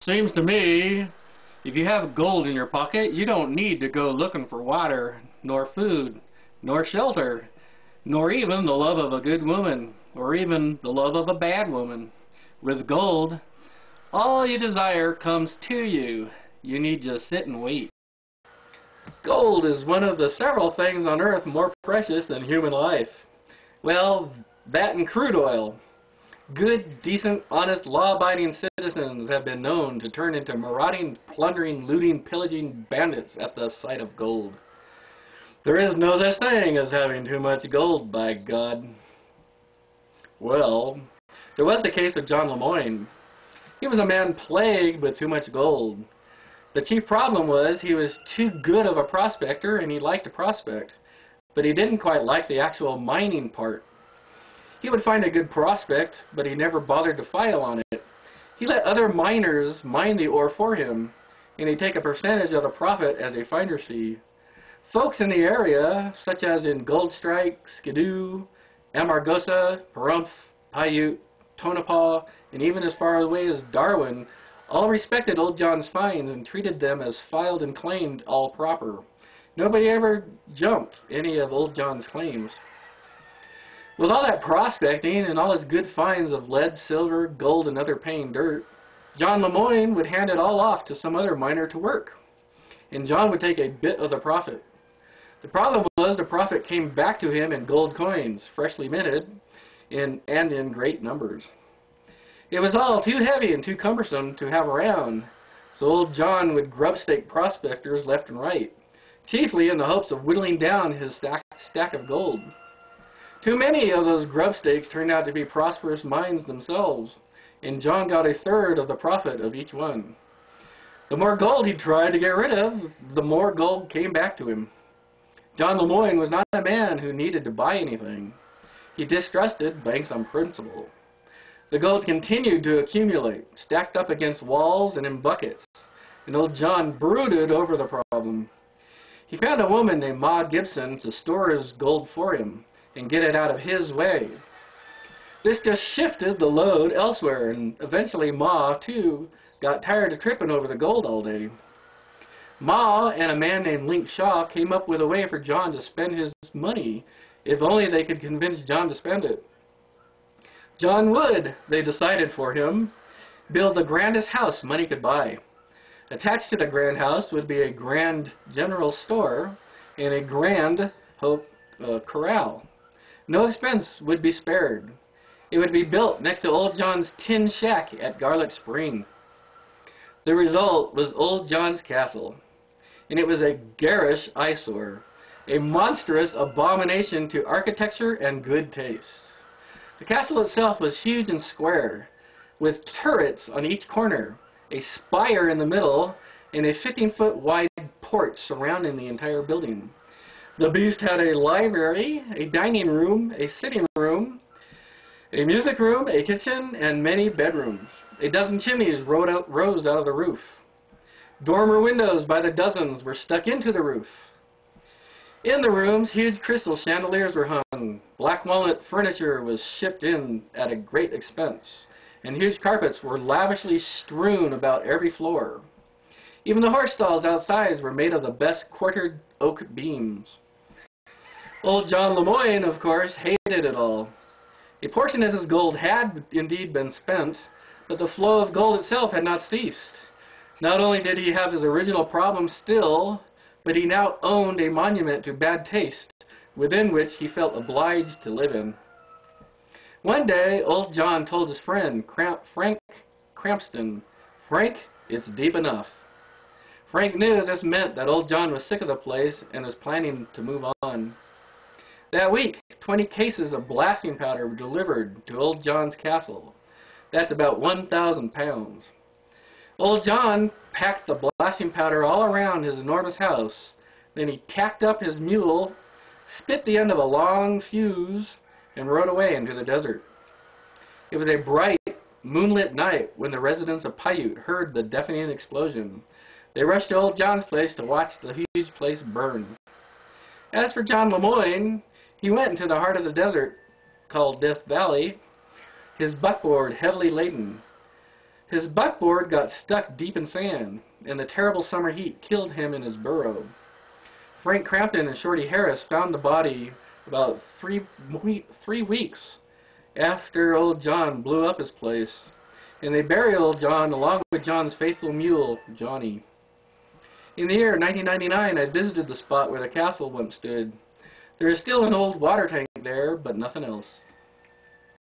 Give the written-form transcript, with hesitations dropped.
Seems to me, if you have gold in your pocket, you don't need to go looking for water, nor food, nor shelter, nor even the love of a good woman, or even the love of a bad woman. With gold, all you desire comes to you. You need just sit and wait. Gold is one of the several things on earth more precious than human life. Well, that and crude oil. Good, decent, honest, law-abiding citizens have been known to turn into marauding, plundering, looting, pillaging bandits at the sight of gold. There is no such thing as having too much gold, by God. Well, there was the case of John Lamoigne. He was a man plagued with too much gold. The chief problem was he was too good of a prospector, and he liked to prospect, but he didn't quite like the actual mining part. He would find a good prospect, but he never bothered to file on it. He let other miners mine the ore for him, and he'd take a percentage of the profit as a finder's fee. Folks in the area, such as in Goldstrike, Skidoo, Amargosa, Pahrump, Paiute, Tonopah, and even as far away as Darwin, all respected Old John's finds and treated them as filed and claimed all proper. Nobody ever jumped any of Old John's claims. With all that prospecting and all his good finds of lead, silver, gold, and other paying dirt, John Lamoigne would hand it all off to some other miner to work, and John would take a bit of the profit. The problem was the profit came back to him in gold coins, freshly minted, and in great numbers. It was all too heavy and too cumbersome to have around, so Old John would grubstake prospectors left and right, chiefly in the hopes of whittling down his stack of gold. Too many of those grubstakes turned out to be prosperous mines themselves, and John got a third of the profit of each one. The more gold he tried to get rid of, the more gold came back to him. John Lamoigne was not a man who needed to buy anything. He distrusted banks on principle. The gold continued to accumulate, stacked up against walls and in buckets, and Old John brooded over the problem. He found a woman named Ma Gibson to store his gold for him and get it out of his way. This just shifted the load elsewhere, and eventually Ma, too, got tired of tripping over the gold all day. Ma and a man named Link Shaw came up with a way for John to spend his money, if only they could convince John to spend it. John would, they decided for him, build the grandest house money could buy. Attached to the grand house would be a grand general store and a grand corral. No expense would be spared. It would be built next to Old John's tin shack at Garlic Spring. The result was Old John's castle, and it was a garish eyesore, a monstrous abomination to architecture and good taste. The castle itself was huge and square, with turrets on each corner, a spire in the middle, and a 15-foot wide porch surrounding the entire building. The beast had a library, a dining room, a sitting room, a music room, a kitchen, and many bedrooms. A dozen chimneys rose out of the roof. Dormer windows by the dozens were stuck into the roof. In the rooms, huge crystal chandeliers were hung. Black walnut furniture was shipped in at a great expense, and huge carpets were lavishly strewn about every floor. Even the horse stalls outside were made of the best quartered oak beams. Old John Lamoigne, of course, hated it all. A portion of his gold had indeed been spent, but the flow of gold itself had not ceased. Not only did he have his original problem still, but he now owned a monument to bad taste, within which he felt obliged to live in. One day, Old John told his friend, Frank Crampston, "Frank, it's deep enough." Frank knew this meant that Old John was sick of the place and was planning to move on. That week, 20 cases of blasting powder were delivered to Old John's castle. That's about 1,000 pounds. Old John packed the blasting powder all around his enormous house. Then he tacked up his mule, spit the end of a long fuse, and rode away into the desert. It was a bright, moonlit night when the residents of Paiute heard the deafening explosion. They rushed to Old John's place to watch the huge place burn. As for John Lamoigne, he went into the heart of the desert, called Death Valley, his buckboard heavily laden. His buckboard got stuck deep in sand, and the terrible summer heat killed him in his burrow. Frank Crampton and Shorty Harris found the body about three weeks after old John blew up his place, and they buried old John along with John's faithful mule, Johnny. In the year 1999, I visited the spot where the castle once stood. There is still an old water tank there, but nothing else.